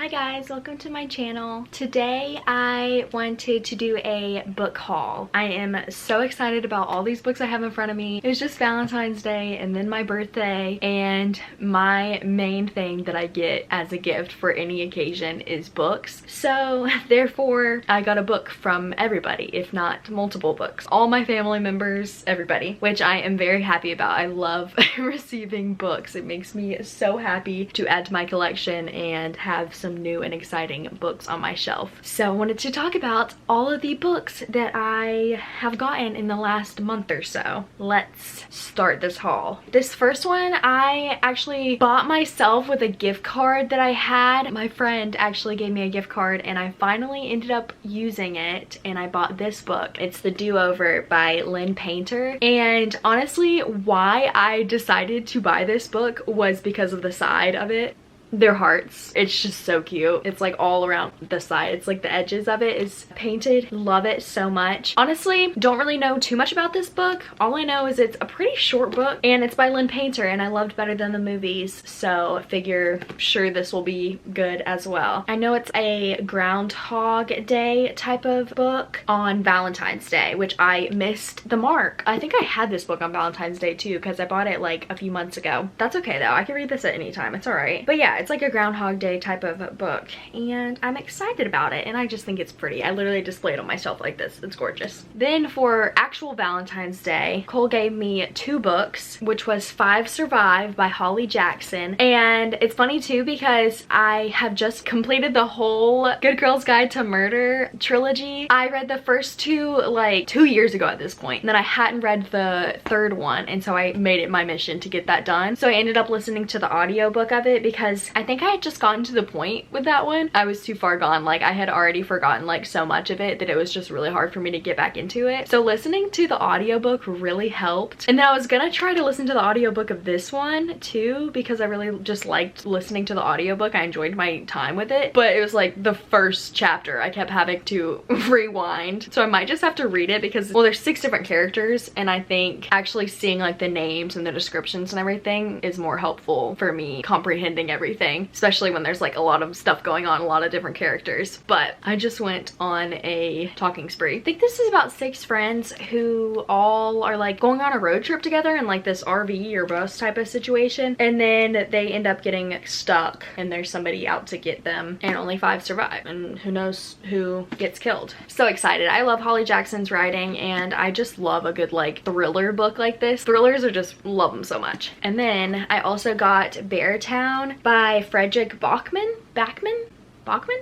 Hi guys, welcome to my channel. Today I wanted to do a book haul. I am so excited about all these books I have in front of me. It was just Valentine's Day and then my birthday, and my main thing that I get as a gift for any occasion is books. So therefore I got a book from everybody, if not multiple books. All my family members, everybody, which I am very happy about. I love receiving books. It makes me so happy to add to my collection and have some new and exciting books on my shelf. So I wanted to talk about all of the books that I have gotten in the last month or so. Let's start this haul. This first one I actually bought myself with a gift card that I had. My friend actually gave me a gift card and I finally ended up using it, and I bought this book. It's The Do-Over by Lynn Painter, and honestly why I decided to buy this book was because of the side of it. They're hearts. It's just so cute. It's like all around the side. It's like the edges of it is painted. Love it so much. Honestly, don't really know too much about this book. All I know is it's a pretty short book and it's by Lynn Painter, and I loved Better Than the Movies, so I figure sure this will be good as well. I know it's a Groundhog Day type of book on Valentine's Day, which I missed the mark. I think I had this book on Valentine's Day too because I bought it like a few months ago. That's okay though. I can read this at any time. It's alright. But yeah, it's like a Groundhog Day type of book and I'm excited about it, and I just think it's pretty. I literally display it on my shelf like this. It's gorgeous. Then for actual Valentine's Day, Cole gave me two books, which was Five Survive by Holly Jackson. And it's funny too because I have just completed the whole Good Girl's Guide to Murder trilogy. I read the first two like 2 years ago at this point, and then I hadn't read the third one, and so I made it my mission to get that done. So I ended up listening to the audiobook of it because I think I had just gotten to the point with that one. I was too far gone. Like I had already forgotten like so much of it that it was just really hard for me to get back into it. So listening to the audiobook really helped. And then I was gonna try to listen to the audiobook of this one too because I really just liked listening to the audiobook. I enjoyed my time with it, but it was like the first chapter I kept having to rewind. So I might just have to read it because, well, there's 6 different characters, and I think actually seeing like the names and the descriptions and everything is more helpful for me comprehending everything, especially when there's like a lot of stuff going on, a lot of different characters. But I just went on a talking spree. I think this is about 6 friends who all are like going on a road trip together in like this RV or bus type of situation, and then they end up getting stuck and there's somebody out to get them, and only 5 survive, and who knows who gets killed. So excited. I love Holly Jackson's writing, and I just love a good like thriller book like this. Thrillers are just, love them so much. And then I also got Beartown by Frederick Bachman?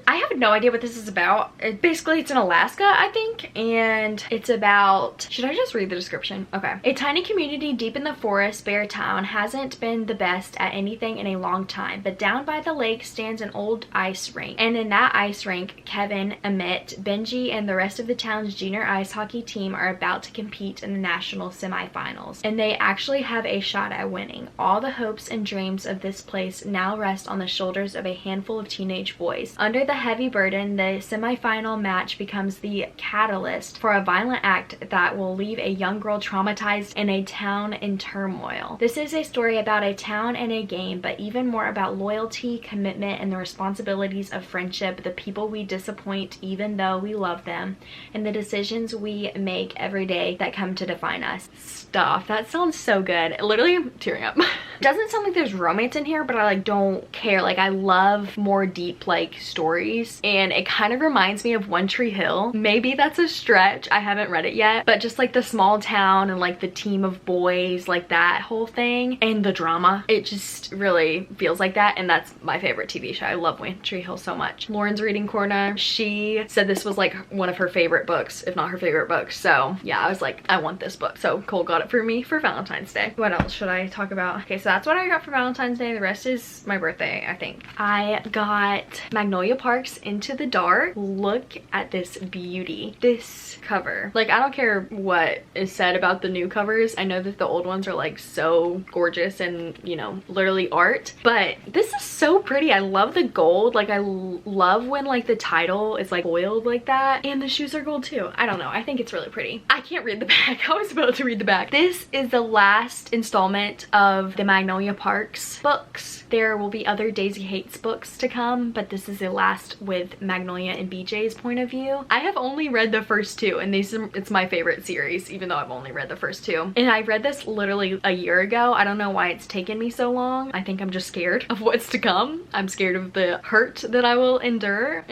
I have no idea what this is about. Basically, it's in Alaska, I think, and it's about... Should I just read the description? Okay. A tiny community deep in the forest, Beartown hasn't been the best at anything in a long time, but down by the lake stands an old ice rink. And in that ice rink, Kevin, Emmett, Benji, and the rest of the town's junior ice hockey team are about to compete in the national semifinals. And they actually have a shot at winning. All the hopes and dreams of this place now rest on the shoulders of a handful of teenage boys. Under the heavy burden, the semifinal match becomes the catalyst for a violent act that will leave a young girl traumatized in a town in turmoil. This is a story about a town and a game, but even more about loyalty, commitment, and the responsibilities of friendship, the people we disappoint even though we love them, and the decisions we make every day that come to define us. Stuff. That sounds so good. Literally, I'm tearing up. Doesn't sound like there's romance in here, but I like don't care. Like I love more deep like stories, and it kind of reminds me of One Tree Hill. Maybe that's a stretch. I haven't read it yet, but just like the small town and like the team of boys, like that whole thing, and the drama, it just really feels like that, and that's my favorite TV show. I love One Tree Hill so much. Lauren's reading corner, she said this was like one of her favorite books, if not her favorite book. So yeah, I was like, I want this book. So Cole got it for me for Valentine's Day. What else should I talk about? Okay, so that's what I got for Valentine's Day. The rest is my birthday, I think. I got Magnolia Park's Into the Dark. Look at this beauty. This cover. Like, I don't care what is said about the new covers. I know that the old ones are like so gorgeous and, you know, literally art, but this is so pretty. I love the gold. Like, I love when like the title is like foiled like that, and the shoes are gold too. I don't know. I think it's really pretty. I can't read the back. I was about to read the back. This is the last installment of the Magnolia Parks books. There will be other Daisy Hates books to come, but this is is the last with Magnolia and BJ's point of view. I have only read the first two, and it's my favorite series, even though I've only read the first two. And I read this literally a year ago. I don't know why it's taken me so long. I think I'm just scared of what's to come. I'm scared of the hurt that I will endure.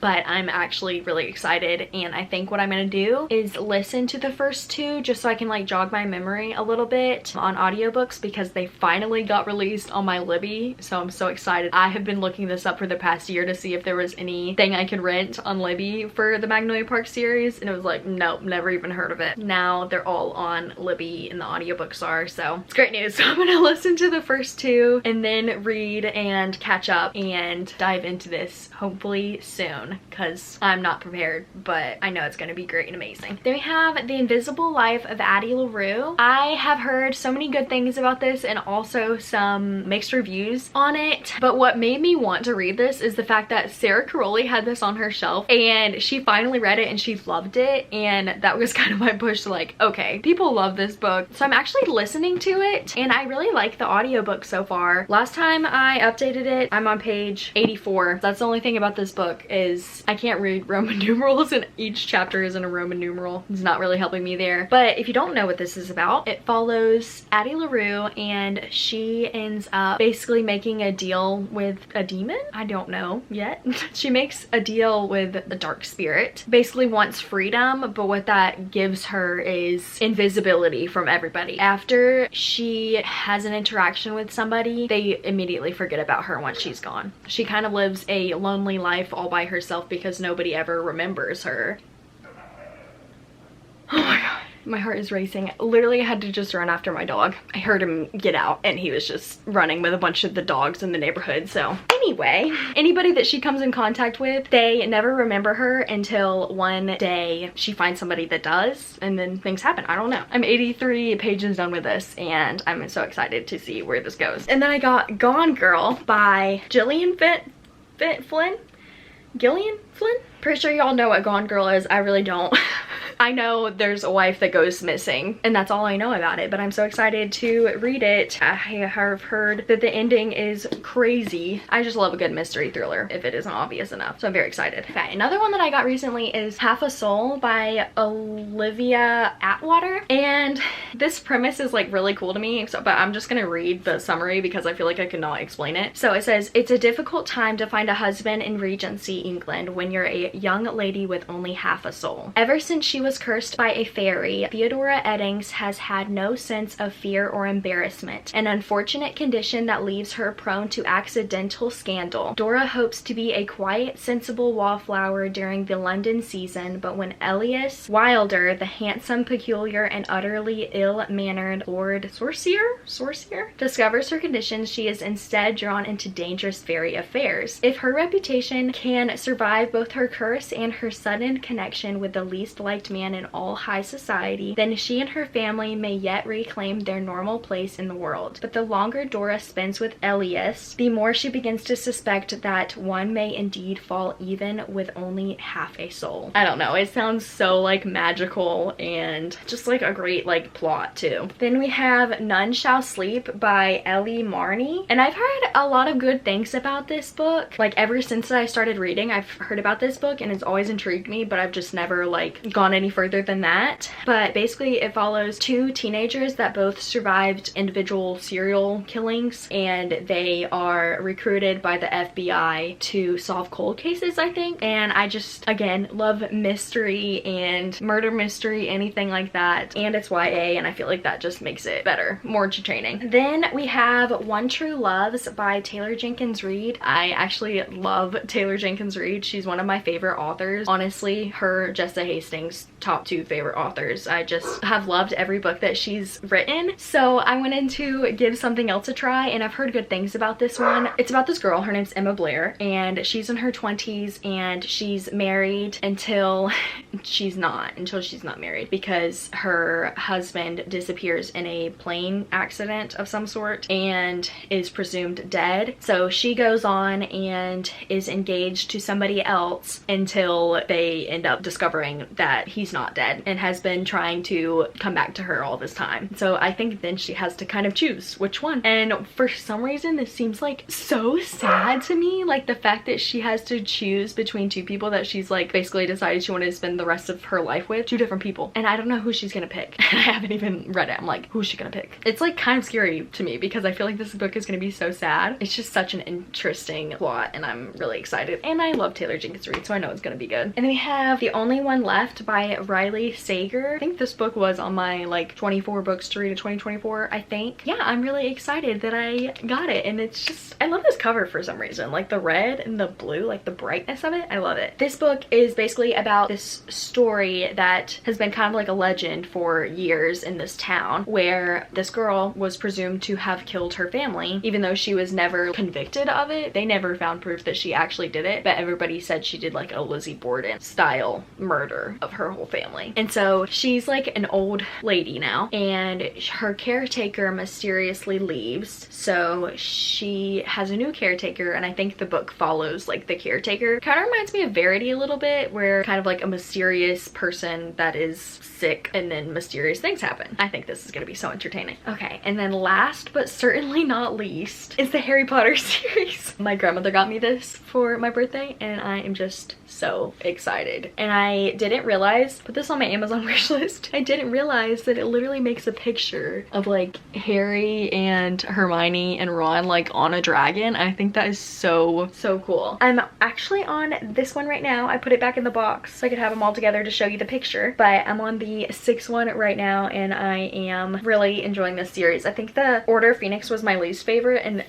But I'm actually really excited, and I think what I'm gonna do is listen to the first two just so I can like jog my memory a little bit on audiobooks, because they finally got released on my Libby, so I'm so excited. I have been looking this up for the past year to see if there was anything I could rent on Libby for the Magnolia Park series, and it was like, nope, never even heard of it. Now they're all on Libby and the audiobooks are, so it's great news. So I'm gonna listen to the first two and then read and catch up and dive into this hopefully soon, because I'm not prepared, but I know it's gonna be great and amazing. Then we have The Invisible Life of Addie LaRue. I have heard so many good things about this and also some mixed reviews on it, but what made me want to read this is the fact that Sarah Caroli had this on her shelf and she finally read it and she loved it, and that was kind of my push to like, okay, people love this book. So I'm actually listening to it, and I really like the audiobook so far. Last time I updated it, I'm on page 84. That's the only thing about this book is I can't read Roman numerals, and each chapter isn't a Roman numeral. It's not really helping me there. But if you don't know what this is about, it follows Addie LaRue, and she ends up basically making a deal with a demon? I don't know yet. She makes a deal with a dark spirit. Basically wants freedom, but what that gives her is invisibility from everybody. After she has an interaction with somebody, they immediately forget about her once she's gone. She kind of lives a lonely life all by herself because nobody ever remembers her. Oh my god. My heart is racing. Literally, I had to just run after my dog. I heard him get out and he was just running with a bunch of the dogs in the neighborhood. So anyway, anybody that she comes in contact with, they never remember her until one day she finds somebody that does, and then things happen. I don't know. I'm 83 pages done with this and I'm so excited to see where this goes. And then I got Gone Girl by Gillian Flynn? Gillian Flynn? Pretty sure y'all know what Gone Girl is. I really don't. I know there's a wife that goes missing and that's all I know about it, but I'm so excited to read it. I have heard that the ending is crazy. I just love a good mystery thriller if it isn't obvious enough, so I'm very excited. Okay, another one that I got recently is Half a Soul by Olivia Atwater, and this premise is like really cool to me, so, but I'm just gonna read the summary because I feel like I cannot explain it. So it says, it's a difficult time to find a husband in Regency, England when you're a young lady with only half a soul. Ever since she was cursed by a fairy, Theodora Eddings has had no sense of fear or embarrassment, an unfortunate condition that leaves her prone to accidental scandal. Dora hopes to be a quiet, sensible wallflower during the London season, but when Elias Wilder, the handsome, peculiar, and utterly ill-mannered Lord Sorcier discovers her condition, she is instead drawn into dangerous fairy affairs. If her reputation can survive both her curse and her sudden connection with the least liked man in all high society, then she and her family may yet reclaim their normal place in the world. But the longer Dora spends with Elias, the more she begins to suspect that one may indeed fall even with only half a soul. I don't know, it sounds so like magical and just like a great like plot too. Then we have None Shall Sleep by Ellie Marney, and I've heard a lot of good things about this book. Like ever since I started reading, I've heard about this book and it's always intrigued me, but I've just never like gone any further than that. But basically it follows two teenagers that both survived individual serial killings, and they are recruited by the FBI to solve cold cases, I think. And I just, again, love mystery and murder mystery, anything like that. And it's YA, and I feel like that just makes it better, more entertaining. Then we have One True Loves by Taylor Jenkins Reid. I actually love Taylor Jenkins Reid. She's one of my favorite authors. Honestly, her, Jessa Hastings, top 2 favorite authors. I just have loved every book that she's written. So I wanted to give something else a try, and I've heard good things about this one. It's about this girl, her name's Emma Blair, and she's in her 20s and she's married until she's not married because her husband disappears in a plane accident of some sort and is presumed dead. So she goes on and is engaged to somebody else until they end up discovering that he's she's not dead and has been trying to come back to her all this time. So I think then she has to kind of choose which one. And for some reason this seems like so sad to me, like the fact that she has to choose between two people that she's like basically decided she wanted to spend the rest of her life with, two different people, and I don't know who she's gonna pick. I haven't even read it. I'm like, who's she gonna pick? It's like kind of scary to me because I feel like this book is gonna be so sad. It's just such an interesting plot and I'm really excited, and I love Taylor Jenkins Reid, so I know it's gonna be good. And then we have The Only One Left by Riley Sager. I think this book was on my like 24 books to read of 2024, I think. Yeah, I'm really excited that I got it, and it's just, I love this cover for some reason, like the red and the blue, like the brightness of it. I love it. This book is basically about this story that has been kind of like a legend for years in this town, where this girl was presumed to have killed her family, even though she was never convicted of it. They never found proof that she actually did it, but everybody said she did like a Lizzie Borden style murder of her whole family. And so she's like an old lady now, and her caretaker mysteriously leaves, so she has a new caretaker, and I think the book follows like the caretaker. Kind of reminds me of Verity a little bit, where kind of like a mysterious person that is sick and then mysterious things happen. I think this is gonna be so entertaining. Okay, and then last but certainly not least is the Harry Potter series. My grandmother got me this for my birthday and I am just so excited. And I didn't realize, put this on my Amazon wish list, I didn't realize that it literally makes a picture of like Harry and Hermione and Ron like on a dragon. I think that is so cool. I'm actually on this one right now. I put it back in the box so I could have them all together to show you the picture, but I'm on the 6th one right now and I am really enjoying this series. I think the Order of Phoenix was my least favorite, and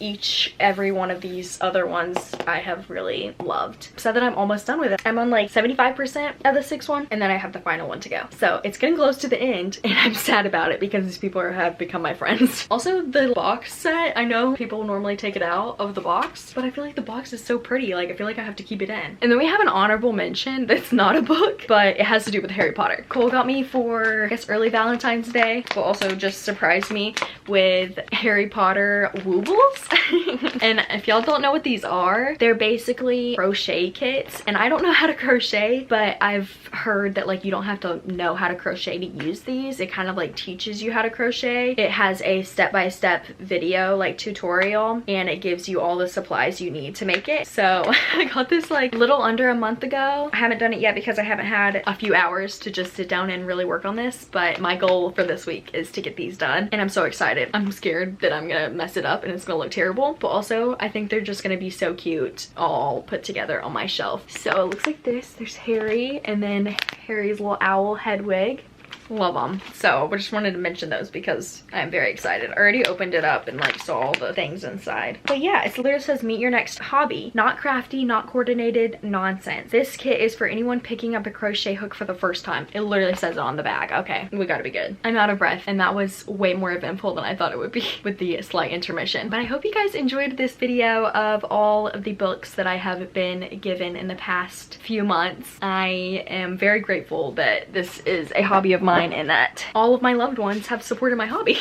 every one of these other ones I have really loved. So that I'm almost done with it. I'm on like 75% of the 6th one, and then I have the final one to go. So it's getting close to the end and I'm sad about it because these people have become my friends. Also, the box set, I know people normally take it out of the box, but I feel like the box is so pretty. Like I feel like I have to keep it in. And then we have an honorable mention that's not a book, but it has to do with Harry Potter. Cole got me for, I guess, early Valentine's Day, but also just surprised me with Harry Potter woobles. And if y'all don't know what these are, they're basically crochet kits, and I don't know how to crochet, but I've heard that like you don't have to know how to crochet to use these. It kind of like teaches you how to crochet. It has a step-by-step video like tutorial, and it gives you all the supplies you need to make it. So I got this like little under a month ago. I haven't done it yet because I haven't had a few hours to just sit down and really work on this, but my goal for this week is to get these done, and I'm so excited. I'm scared that I'm gonna mess it up and it's gonna look terrible, but also I think they're just gonna be so cute all put together on my shelf. So it looks like this. There's Harry, and then Harry's little owl head wig. Love them. So I just wanted to mention those because I'm very excited. I already opened it up and like saw all the things inside. But yeah, it literally says meet your next hobby. Not crafty, not coordinated, nonsense. This kit is for anyone picking up a crochet hook for the first time. It literally says it on the bag. Okay, we gotta be good. I'm out of breath, and that was way more eventful than I thought it would be with the slight intermission. But I hope you guys enjoyed this video of all of the books that I have been given in the past few months. I am very grateful that this is a hobby of mine and that all of my loved ones have supported my hobby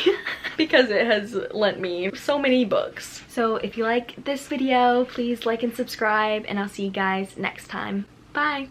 because it has lent me so many books. So if you like this video, please like and subscribe, and I'll see you guys next time. Bye.